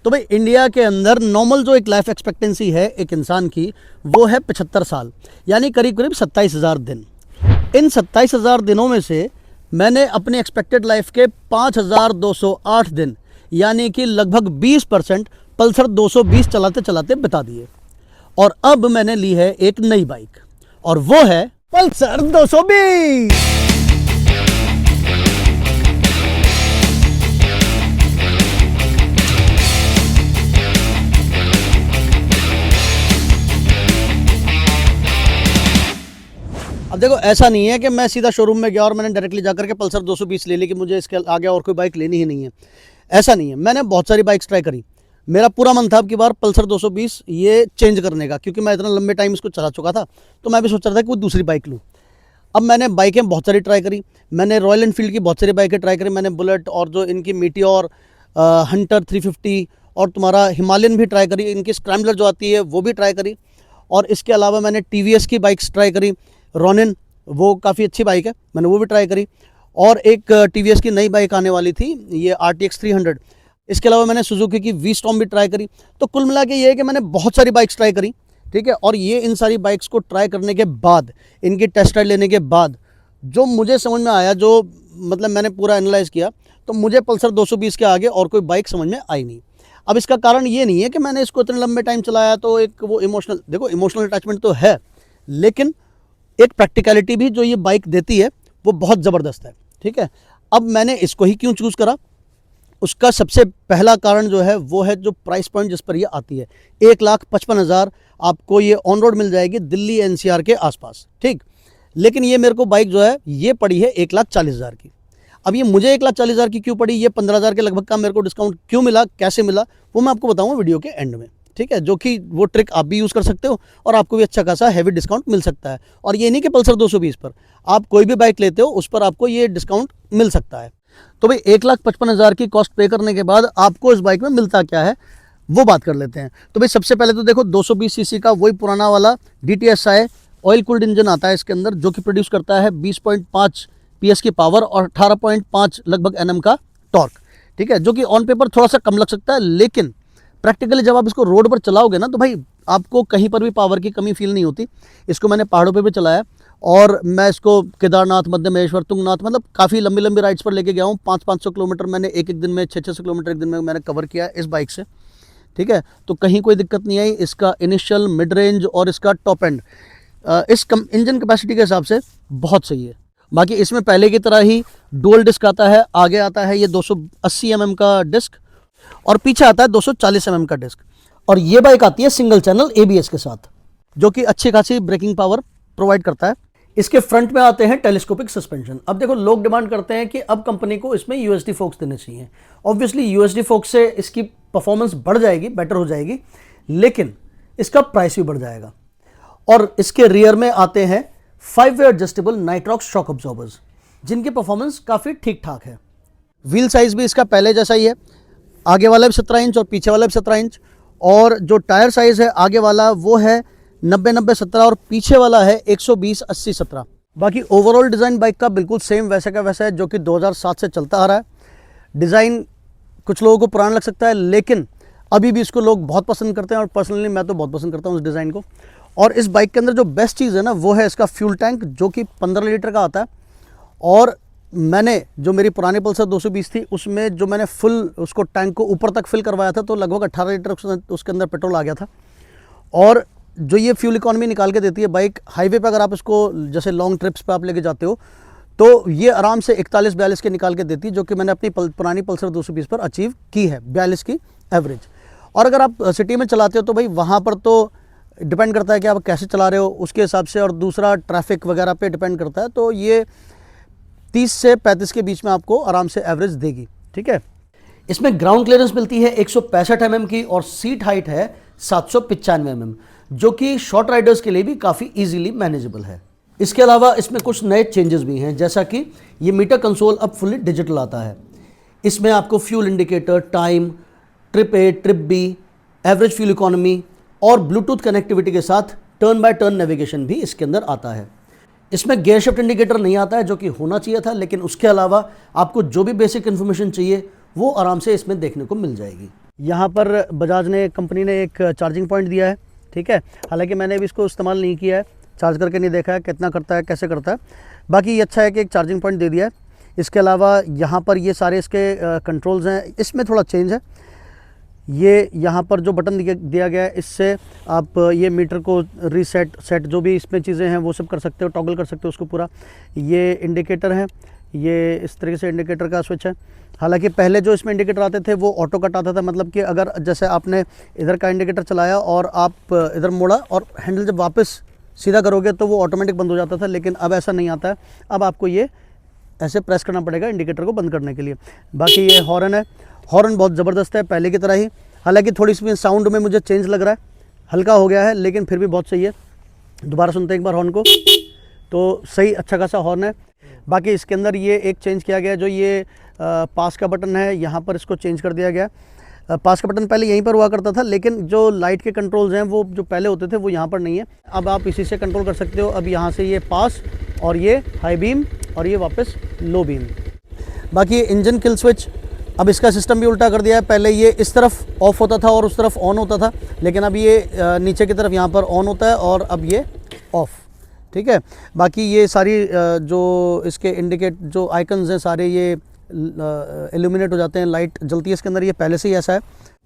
तो भाई इंडिया के अंदर नॉर्मल जो एक लाइफ एक्सपेक्टेंसी है एक इंसान की, वो है 75 साल, यानी करीब करीब 27,000 दिन। इन 27,000 दिनों में से मैंने अपने एक्सपेक्टेड लाइफ के 5,208 दिन, यानी कि लगभग 20% पल्सर 220 चलाते चलाते बिता दिए। और अब मैंने ली है एक नई बाइक, और वो है पल्सर 220। अब देखो, ऐसा नहीं है कि मैं सीधा शोरूम में गया और मैंने डायरेक्टली जाकर के पल्सर 220 ले ली कि मुझे इसके आगे और कोई बाइक लेनी ही नहीं है। ऐसा नहीं है, मैंने बहुत सारी बाइक्स ट्राई करी। मेरा पूरा मन था अब की बार पल्सर 220 ये चेंज करने का, क्योंकि मैं इतना लंबे टाइम इसको चला चुका था, तो मैं भी सोच रहा था कि कोई दूसरी बाइक लूँ। अब मैंने बाइकें बहुत सारी ट्राई करी। मैंने रॉयल एनफील्ड की बहुत सारी बाइकें ट्राई करी, मैंने बुलेट और जो इनकी मीटियोर, हंटर 350 और तुम्हारा हिमालयन भी ट्राई करी, इनकी स्क्रैम्बलर जो आती है वो भी ट्राई करी। और इसके अलावा मैंने टीवीएस की बाइक्स ट्राई करी, रोनिन, वो काफ़ी अच्छी बाइक है, मैंने वो भी ट्राई करी। और एक टीवीएस की नई बाइक आने वाली थी, ये RTX 300। इसके अलावा मैंने सुजुकी की V-Storm भी ट्राई करी। तो कुल मिला के ये है कि मैंने बहुत सारी बाइक्स ट्राई करी, ठीक है। और ये इन सारी बाइक्स को ट्राई करने के बाद, इनकी टेस्ट राइड लेने के बाद जो मुझे समझ में आया, जो मतलब मैंने पूरा एनालाइज़ किया, तो मुझे पल्सर 220 के आगे और कोई बाइक समझ में आई नहीं। अब इसका कारण ये नहीं है कि मैंने इसको इतने लंबे टाइम चलाया तो एक वो इमोशनल, देखो इमोशनल अटैचमेंट तो है, लेकिन एक प्रैक्टिकलिटी भी जो ये बाइक देती है वो बहुत ज़बरदस्त है, ठीक है। अब मैंने इसको ही क्यों चूज़ करा, उसका सबसे पहला कारण जो है वो है जो प्राइस पॉइंट जिस पर ये आती है। 1,55,000 आपको ये ऑन रोड मिल जाएगी दिल्ली NCR के आसपास, ठीक। लेकिन ये मेरे को बाइक जो है ये पड़ी है 1,40,000 की। अब ये मुझे 1,40,000 की क्यों पड़ी, ये 15,000 के लगभग का मेरे को डिस्काउंट क्यों मिला, कैसे मिला, वो मैं आपको बताऊँगा वीडियो के एंड में, ठीक है। जो कि वो ट्रिक आप भी यूज़ कर सकते हो और आपको भी अच्छा खासा हैवी डिस्काउंट मिल सकता है। और ये नहीं कि पल्सर 220 पर, आप कोई भी बाइक लेते हो उस पर आपको ये डिस्काउंट मिल सकता है। तो भाई 1,55,000 की कॉस्ट पे करने के बाद आपको इस बाइक में मिलता क्या है, वो बात कर लेते हैं। तो भाई सबसे पहले तो देखो 220 सीसी का वही पुराना वाला DTSI ऑयल कूल्ड इंजन आता है इसके अंदर, जो कि प्रोड्यूस करता है 20.5 PS की पावर और 18.5 लगभग NM का टॉर्क, ठीक है। जो कि ऑन पेपर थोड़ा सा कम लग सकता है, लेकिन प्रैक्टिकली जब आप इसको रोड पर चलाओगे ना, तो भाई आपको कहीं पर भी पावर की कमी फील नहीं होती। इसको मैंने पहाड़ों पे भी चलाया, और मैं इसको केदारनाथ, मध्य महेश्वर, तुंगनाथ, मतलब काफ़ी लंबी लंबी राइड्स पर लेके गया हूँ। 500-500 किलोमीटर मैंने एक दिन में, 600-600 किलोमीटर एक दिन में मैंने कवर किया इस बाइक से, ठीक है। तो कहीं कोई दिक्कत नहीं आई। इसका इनिशियल, मिड रेंज और इसका टॉप एंड इस इंजन कैपेसिटी के हिसाब से बहुत सही है। बाकी इसमें पहले की तरह ही डुअल डिस्क आता है। आगे आता है ये 280 mm का डिस्क और पीछे आता है 240 mm का डिस्क। और ये बाइक आती है सिंगल चैनल ABS के साथ, जो कि अच्छी खासी ब्रेकिंग पावर प्रोवाइड करता है। इसके फ्रंट में आते हैं टेलीस्कोपिक सस्पेंशन। अब देखो, लोग डिमांड करते हैं कि अब कंपनी को इसमें USD फोक्स देने चाहिए। ऑब्वियसली USD फोक्स से इसकी परफॉर्मेंस बढ़ जाएगी, बेटर हो जाएगी, लेकिन इसका प्राइस भी बढ़ जाएगा। और इसके रियर में आते हैं 5-वे एडजस्टेबल नाइट्रॉक्स शॉक अब्जॉर्बर्स, जिनकी परफॉर्मेंस काफ़ी ठीक ठाक है। व्हील साइज भी इसका पहले जैसा ही है, आगे वाला भी 17 इंच और पीछे वाला भी 17 इंच। और जो टायर साइज़ है आगे वाला वो है 90-90-17 और पीछे वाला है 120-80-17। बाकी ओवरऑल डिज़ाइन बाइक का बिल्कुल सेम वैसा का वैसा है, जो कि 2007 से चलता आ रहा है। डिज़ाइन कुछ लोगों को पुराना लग सकता है, लेकिन अभी भी इसको लोग बहुत पसंद करते हैं, और पर्सनली मैं तो बहुत पसंद करता हूँ उस डिज़ाइन को। और इस बाइक के अंदर जो बेस्ट चीज़ है ना, वो है इसका फ्यूल टैंक, जो कि 15 लीटर का आता है। और मैंने जो मेरी पुरानी पल्सर 220 थी, उसमें जो मैंने फुल उसको टैंक को ऊपर तक फिल करवाया था, तो लगभग 18 लीटर उसके अंदर पेट्रोल आ गया था। और जो ये फ्यूल इकॉनमी निकाल के देती है बाइक, हाईवे पे अगर आप इसको जैसे लॉन्ग ट्रिप्स पे आप लेके जाते हो, तो ये आराम से 41-42 के निकाल के देती है, जो कि मैंने अपनी पुरानी पल्सर 220 पर अचीव की है, 42 की एवरेज। और अगर आप सिटी में चलाते हो तो भाई वहाँ पर तो डिपेंड करता है कि आप कैसे चला रहे हो उसके हिसाब से, और दूसरा ट्रैफिक वगैरह पे डिपेंड करता है। तो ये 30 से 35 के बीच में आपको आराम से एवरेज देगी, ठीक है। इसमें ग्राउंड क्लियरेंस मिलती है 165 mm की, और सीट हाइट है 795 mm, जो कि शॉर्ट राइडर्स के लिए भी काफ़ी इजीली मैनेजेबल है। इसके अलावा इसमें कुछ नए चेंजेस भी हैं, जैसा कि ये मीटर कंसोल अब फुली डिजिटल आता है। इसमें आपको fuel indicator, time, trip A, trip B, average fuel economy और ब्लूटूथ कनेक्टिविटी के साथ टर्न बाय टर्न नेविगेशन भी इसके अंदर आता है। इसमें गियर शिफ्ट इंडिकेटर नहीं आता है, जो कि होना चाहिए था, लेकिन उसके अलावा आपको जो भी बेसिक इन्फॉर्मेशन चाहिए वो आराम से इसमें देखने को मिल जाएगी। यहाँ पर बजाज ने कंपनी ने एक चार्जिंग पॉइंट दिया है, ठीक है। हालांकि मैंने अभी इसको इस्तेमाल नहीं किया है, चार्ज करके नहीं देखा है कितना करता है, कैसे करता है। बाकी ये अच्छा है कि एक चार्जिंग पॉइंट दे दिया है। इसके अलावा यहाँ पर ये सारे इसके कंट्रोल्स हैं, इसमें थोड़ा चेंज है। ये यहाँ पर जो बटन दिया गया है, इससे आप ये मीटर को रीसेट सेट जो भी इसमें चीज़ें हैं वो सब कर सकते हो, टॉगल कर सकते हो उसको पूरा। ये इंडिकेटर है, ये इस तरीके से इंडिकेटर का स्विच है। हालांकि पहले जो इसमें इंडिकेटर आते थे वो ऑटो कट आता था, मतलब कि अगर जैसे आपने इधर का इंडिकेटर चलाया और आप इधर मोड़ा और हैंडल जब वापस सीधा करोगे तो वो ऑटोमेटिक बंद हो जाता था, लेकिन अब ऐसा नहीं आता है। अब आपको ये ऐसे प्रेस करना पड़ेगा इंडिकेटर को बंद करने के लिए। बाकी ये हॉर्न है, हॉर्न बहुत ज़बरदस्त है पहले की तरह ही। हालांकि थोड़ी सी साउंड में मुझे चेंज लग रहा है, हल्का हो गया है, लेकिन फिर भी बहुत सही है। दोबारा सुनते हैं एक बार हॉर्न को, तो सही अच्छा खासा हॉर्न है। बाकी इसके अंदर ये एक चेंज किया गया, जो ये पास का बटन है, यहाँ पर इसको चेंज कर दिया गया। पास का बटन पहले यहीं पर हुआ करता था, लेकिन जो लाइट के कंट्रोल्स हैं वो जो पहले होते थे वो यहाँ पर नहीं है। अब आप इसी से कंट्रोल कर सकते हो। अब यहाँ से ये पास और ये हाई बीम और ये वापस लो बीम। बाकी इंजन किल स्विच, अब इसका सिस्टम भी उल्टा कर दिया है। पहले ये इस तरफ ऑफ होता था और उस तरफ ऑन होता था, लेकिन अब ये नीचे की तरफ यहाँ पर ऑन होता है और अब ये ऑफ, ठीक है। बाकी ये सारी जो इसके इंडिकेट जो आइकन्स हैं सारे ये इल्यूमिनेट हो जाते हैं, लाइट जलती है इसके अंदर, ये पहले से ही ऐसा है।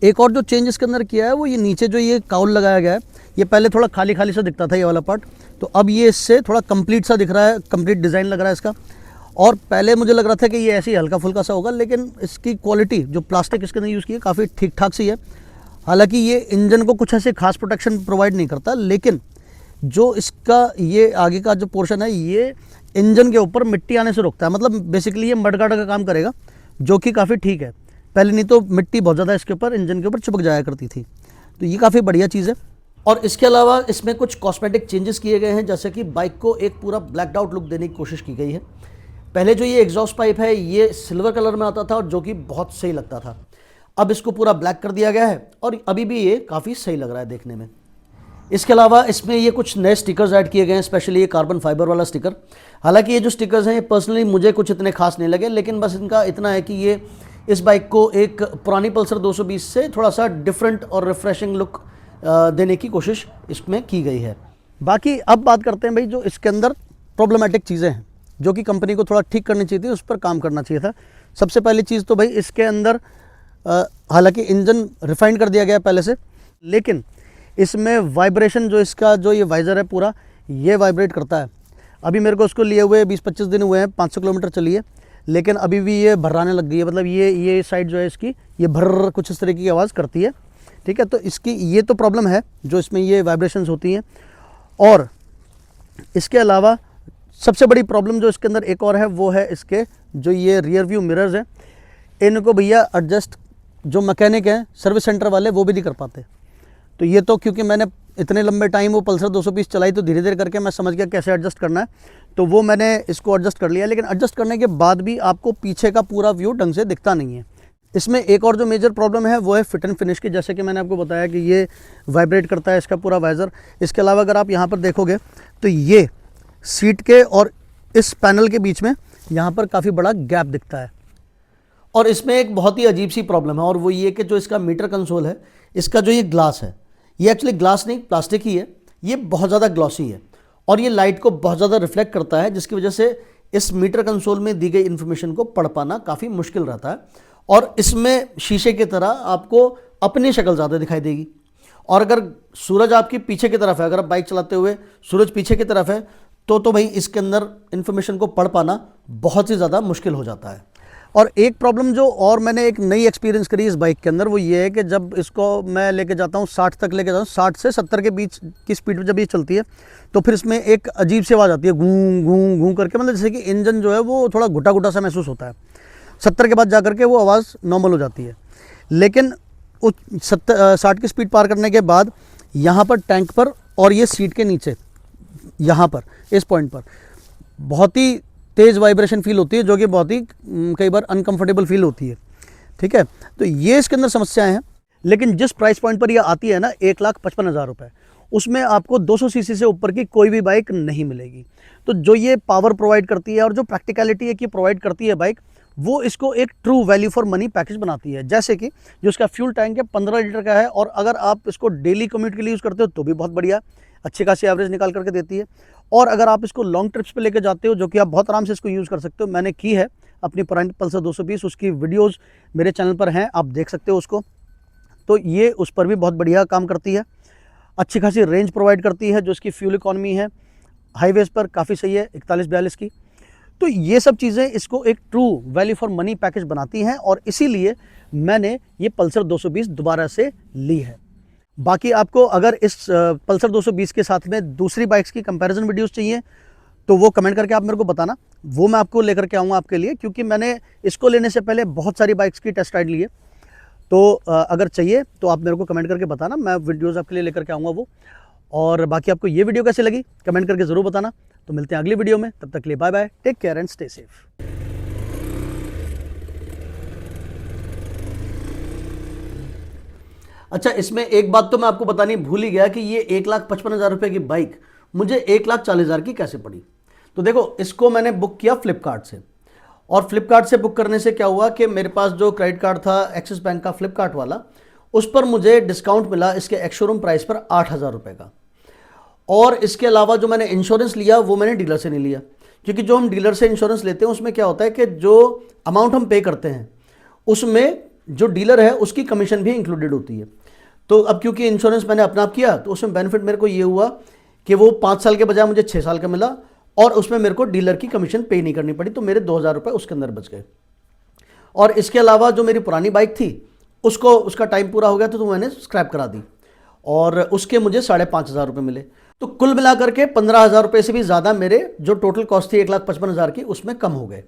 एक और जो चेंज इसके अंदर किया है वो ये नीचे जो ये काउल लगाया गया है, ये पहले थोड़ा खाली खाली सा दिखता था ये वाला पार्ट, तो अब ये इससे थोड़ा कंप्लीट सा दिख रहा है, कंप्लीट डिज़ाइन लग रहा है इसका। और पहले मुझे लग रहा था कि ये ऐसे ही हल्का फुल्का सा होगा, लेकिन इसकी क्वालिटी जो प्लास्टिक इसके अंदर यूज़ की है काफ़ी ठीक ठाक सी है। हालांकि ये इंजन को कुछ ऐसे खास प्रोटेक्शन प्रोवाइड नहीं करता, लेकिन जो इसका ये आगे का जो पोर्शन है ये इंजन के ऊपर मिट्टी आने से रोकता है। मतलब बेसिकली ये मडगार्ड का काम करेगा, जो कि काफ़ी ठीक है। पहले नहीं तो मिट्टी बहुत ज़्यादा इसके ऊपर इंजन के ऊपर चिपक जाया करती थी, तो ये काफ़ी बढ़िया चीज़ है। और इसके अलावा इसमें कुछ कॉस्मेटिक चेंजेस किए गए हैं, जैसे कि बाइक को एक पूरा ब्लैकड आउट लुक देने की कोशिश की गई है। पहले जो ये एग्जॉस्ट पाइप है ये सिल्वर कलर में आता था और जो कि बहुत सही लगता था, अब इसको पूरा ब्लैक कर दिया गया है और अभी भी ये काफ़ी सही लग रहा है देखने में। इसके अलावा इसमें ये कुछ नए स्टिकर्स ऐड किए गए हैं, स्पेशली ये कार्बन फाइबर वाला स्टिकर। हालांकि ये जो स्टिकर्स हैं ये पर्सनली मुझे कुछ इतने खास नहीं लगे, लेकिन बस इनका इतना है कि ये इस बाइक को एक पुरानी पल्सर 220 से थोड़ा सा डिफरेंट और रिफ्रेशिंग लुक देने की कोशिश इसमें की गई है। बाकी अब बात करते हैं भाई जो इसके अंदर प्रॉब्लमेटिक चीज़ें हैं जो कि कंपनी को थोड़ा ठीक करनी चाहिए थी, उस पर काम करना चाहिए था। सबसे पहली चीज़ तो भाई इसके अंदर हालांकि इंजन रिफाइंड कर दिया गया पहले से, लेकिन इसमें वाइब्रेशन जो इसका जो ये वाइज़र है पूरा ये वाइब्रेट करता है। अभी मेरे को उसको लिए हुए 20-25 दिन हुए हैं, 500 किलोमीटर चली है, लेकिन अभी भी ये भर्राने लग गई है। मतलब ये साइड जो है इसकी ये भर्र कुछ इस तरीके की आवाज़ करती है, ठीक है। तो इसकी ये तो प्रॉब्लम है जो इसमें ये वाइब्रेशंस होती हैं। और इसके अलावा सबसे बड़ी प्रॉब्लम जो इसके अंदर एक और है वो है इसके जो ये रियर व्यू मिरर्स हैं, इनको भैया एडजस्ट जो मैकेनिक हैं सर्विस सेंटर वाले वो भी नहीं कर पाते। तो ये तो क्योंकि मैंने इतने लंबे टाइम वो पल्सर 220 चलाई तो धीरे धीरे करके मैं समझ गया कैसे एडजस्ट करना है, तो वो मैंने इसको एडजस्ट कर लिया। लेकिन एडजस्ट करने के बाद भी आपको पीछे का पूरा व्यू ढंग से दिखता नहीं है। इसमें एक और जो मेजर प्रॉब्लम है वो है फिट एंड फिनिश की, जैसे कि मैंने आपको बताया कि ये वाइब्रेट करता है इसका पूरा वाइज़र। इसके अलावा अगर आप यहाँ पर देखोगे तो ये सीट के और इस पैनल के बीच में यहाँ पर काफ़ी बड़ा गैप दिखता है। और इसमें एक बहुत ही अजीब सी प्रॉब्लम है, और वो ये कि जो इसका मीटर कंसोल है, इसका जो ये ग्लास है, ये एक्चुअली ग्लास नहीं प्लास्टिक ही है, ये बहुत ज़्यादा ग्लॉसी है और ये लाइट को बहुत ज़्यादा रिफ्लेक्ट करता है, जिसकी वजह से इस मीटर कंसोल में दी गई इन्फॉर्मेशन को पढ़ पाना काफ़ी मुश्किल रहता है। और इसमें शीशे की तरह आपको अपनी शक्ल ज़्यादा दिखाई देगी। और अगर सूरज आपकी पीछे की तरफ है, अगर आप बाइक चलाते हुए सूरज पीछे की तरफ है तो भाई इसके अंदर इन्फॉर्मेशन को पढ़ पाना बहुत ही ज़्यादा मुश्किल हो जाता है। और एक प्रॉब्लम जो और मैंने एक नई एक्सपीरियंस करी इस बाइक के अंदर वो ये है कि जब इसको मैं लेके जाता हूँ 60 तक लेके जाता हूँ, 60 से 70 के बीच की स्पीड पर जब ये चलती है तो फिर इसमें एक अजीब सी आवाज़ आती है, गूं गूं गूं करके। मतलब जैसे कि इंजन जो है वो थोड़ा घुटा घुटा सा महसूस होता है। 70 के बाद जा करके वो आवाज़ नॉर्मल हो जाती है। लेकिन 60 की स्पीड पार करने के बाद यहाँ पर टैंक पर और ये सीट के नीचे यहाँ पर इस पॉइंट पर बहुत ही तेज़ वाइब्रेशन फील होती है, जो कि बहुत ही कई बार अनकंफर्टेबल फील होती है, ठीक है। तो ये इसके अंदर समस्याएं हैं। लेकिन जिस प्राइस पॉइंट पर ये आती है ना 1,55,000 रुपये, उसमें आपको 200 सीसी से ऊपर की कोई भी बाइक नहीं मिलेगी। तो जो ये पावर प्रोवाइड करती है और जो प्रैक्टिकलिटी है कि प्रोवाइड करती है बाइक, वो इसको एक true value for money package बनाती है। जैसे कि जो इसका फ्यूल टैंक है 15 लीटर का है, और अगर आप इसको डेली कम्यूट के लिए यूज़ करते हो तो भी बहुत बढ़िया, अच्छी खासी एवरेज निकाल करके देती है। और अगर आप इसको लॉन्ग ट्रिप्स पे लेके जाते हो, जो कि आप बहुत आराम से इसको यूज़ कर सकते हो, मैंने की है अपनी पुरानी पल्सर 220, उसकी वीडियोज़ मेरे चैनल पर हैं, आप देख सकते हो उसको। तो ये उस पर भी बहुत बढ़िया काम करती है, अच्छी खासी रेंज प्रोवाइड करती है। जो इसकी फ्यूल इकॉनमी है हाईवेज़ पर काफ़ी सही है, 41-42 की। तो ये सब चीज़ें इसको एक true value for money package बनाती हैं, और इसीलिए मैंने ये पल्सर 220 दोबारा से ली है। बाकी आपको अगर इस पल्सर 220 के साथ में दूसरी बाइक्स की कंपैरिजन वीडियोस चाहिए तो वो कमेंट करके आप मेरे को बताना, वो मैं आपको लेकर के आऊँगा आपके लिए, क्योंकि मैंने इसको लेने से पहले बहुत सारी बाइक्स की टेस्ट राइड ली है। तो अगर चाहिए तो आप मेरे को कमेंट करके बताना, मैं वीडियोज़ आपके लिए लेकर के आऊँगा वो। और बाकी आपको ये वीडियो कैसी लगी कमेंट करके ज़रूर बताना। तो मिलते हैं अगली वीडियो में, तब तक के लिए bye bye, take care and stay safe. अच्छा, इसमें एक बात तो मैं आपको बतानी भूल ही गया कि ये 1,55,000 रुपये की बाइक मुझे 1,40,000 की कैसे पड़ी। तो देखो, इसको मैंने बुक किया फ्लिपकार्ट से, और फ्लिपकार्ट से बुक करने से क्या हुआ कि मेरे पास जो क्रेडिट कार्ड था एक्सिस बैंक का फ्लिपकार्ट वाला, उस पर मुझे डिस्काउंट मिला इसके एक्स शोरूम प्राइस पर 8,000 रुपये का। और इसके अलावा जो मैंने इंश्योरेंस लिया वो मैंने डीलर से नहीं लिया, क्योंकि जो हम डीलर से इंश्योरेंस लेते हैं उसमें क्या होता है कि जो अमाउंट हम पे करते हैं उसमें जो डीलर है उसकी कमीशन भी इंक्लूडेड होती है। तो अब क्योंकि इंश्योरेंस मैंने अपना आप किया तो उसमें बेनिफिट मेरे को ये हुआ कि वो 5 साल के बजाय मुझे 6 साल का मिला, और उसमें मेरे को डीलर की कमीशन पे नहीं करनी पड़ी, तो मेरे 2,000 रुपये उसके अंदर बच गए। और इसके अलावा जो मेरी पुरानी बाइक थी उसका टाइम पूरा हो गया तो मैंने स्क्रैप करा दी, और उसके मुझे 5,500 रुपये मिले। तो कुल मिलाकर के 15,000 रुपये से भी ज़्यादा मेरे जो टोटल कॉस्ट थी 1,55,000 की उसमें कम हो गए।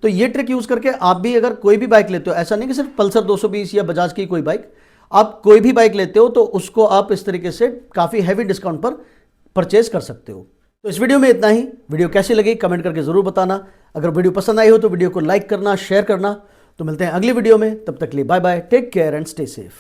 तो ये ट्रिक यूज़ करके आप भी अगर कोई भी बाइक लेते हो, ऐसा नहीं कि सिर्फ पल्सर 220 या बजाज की कोई बाइक, आप कोई भी बाइक लेते हो तो उसको आप इस तरीके से काफ़ी हैवी डिस्काउंट पर परचेज कर सकते हो। तो इस वीडियो में इतना ही। वीडियो कैसी लगी कमेंट करके ज़रूर बताना। अगर वीडियो पसंद आई हो तो वीडियो को लाइक करना, शेयर करना। तो मिलते हैं अगली वीडियो में, तब तक के लिए bye bye, take care and stay safe.